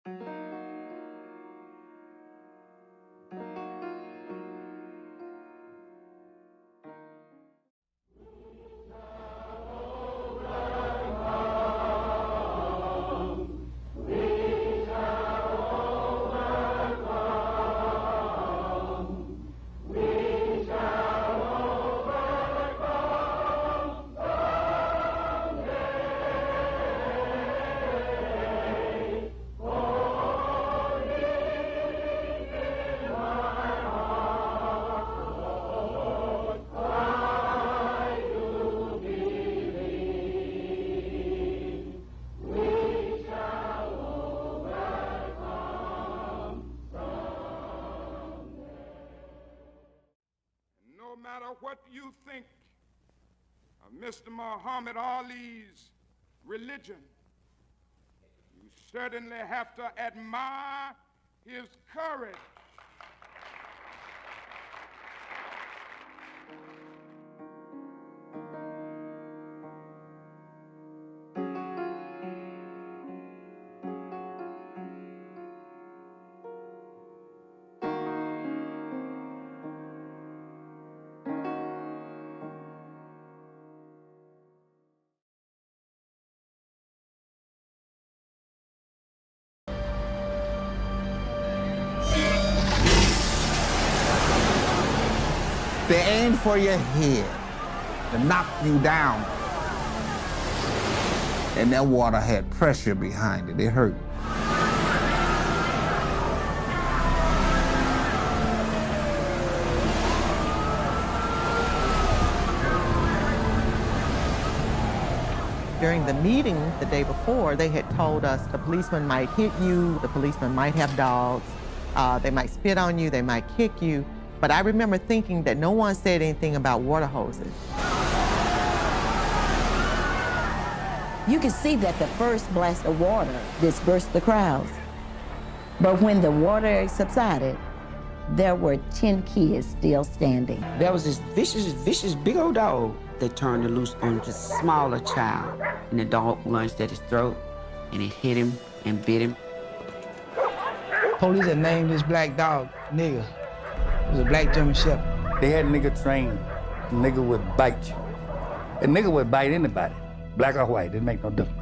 No matter what you think of Mr. Muhammad Ali's religion, you certainly have to admire his courage. They aimed for your head to knock you down. And that water had pressure behind it. It hurt. During the meeting the day before, they had told us the policeman might hit you, the policeman might have dogs, they might spit on you, they might kick you. But I remember thinking that no one said anything about water hoses. You could see that the first blast of water dispersed the crowds. But when the water subsided, there were 10 kids still standing. There was this vicious big old dog that turned loose on the smaller child. And the dog lunged at his throat, and it hit him and bit him. Police had named this black dog Nigger. It was a black German Shepherd. They had nigger trained. Nigger would bite you. A nigger would bite anybody, black or white, didn't make no difference.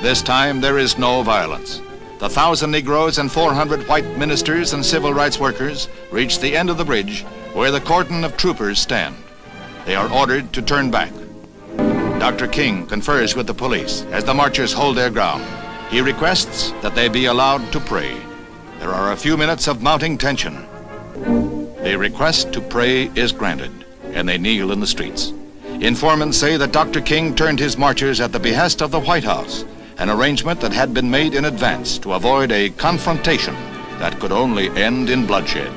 This time there is no violence. The 1,000 Negroes and 400 white ministers and civil rights workers reach the end of the bridge where the cordon of troopers stand. They are ordered to turn back. Dr. King confers with the police as the marchers hold their ground. He requests that they be allowed to pray. There are a few minutes of mounting tension. The request to pray is granted, and they kneel in the streets. Informants say that Dr. King turned his marchers at the behest of the White House, an arrangement that had been made in advance to avoid a confrontation that could only end in bloodshed.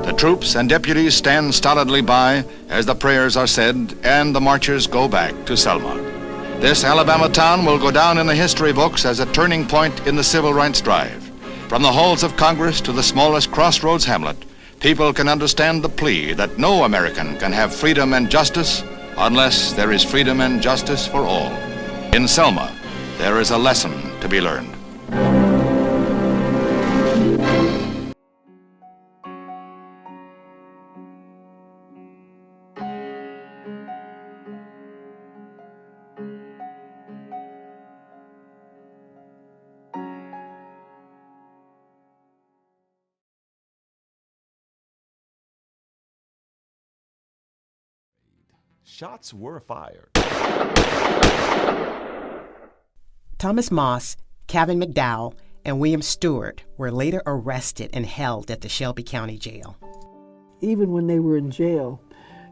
The troops and deputies stand stolidly by as the prayers are said and the marchers go back to Selma. This Alabama town will go down in the history books as a turning point in the civil rights drive. From the halls of Congress to the smallest crossroads hamlet, people can understand the plea that no American can have freedom and justice unless there is freedom and justice for all. In Selma, there is a lesson to be learned. Shots were fired. Thomas Moss, Kevin McDowell, and William Stewart were later arrested and held at the Shelby County Jail. even when they were in jail,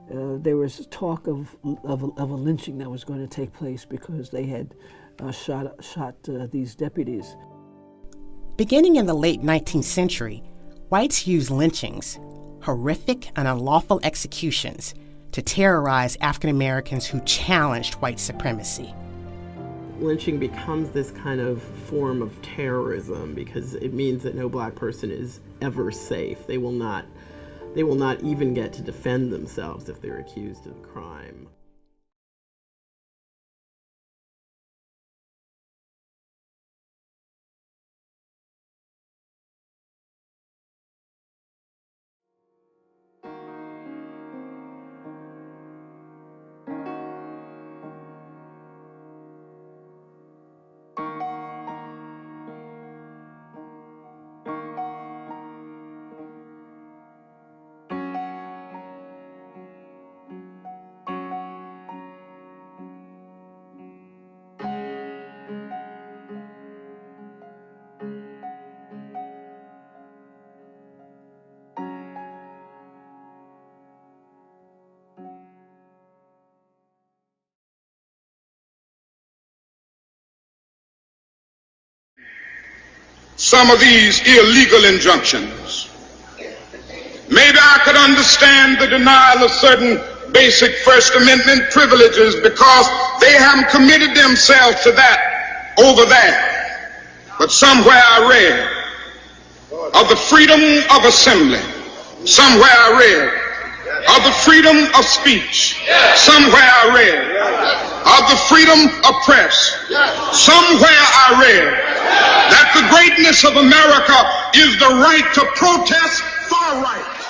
there was talk of a lynching that was going to take place because they had shot these deputies. Beginning in the late 19th century, whites used lynchings, horrific and unlawful executions, to terrorize African Americans who challenged white supremacy. Lynching becomes this kind of form of terrorism because it means that no black person is ever safe. They will not even get to defend themselves if they're accused of crime. Some of these illegal injunctions. Maybe I could understand the denial of certain basic First Amendment privileges because they haven't committed themselves to that over there. But somewhere I read of the freedom of assembly. Somewhere I read of the freedom of speech. Somewhere I read of the freedom of press. Somewhere I read that the greatness of America is the right to protest for rights.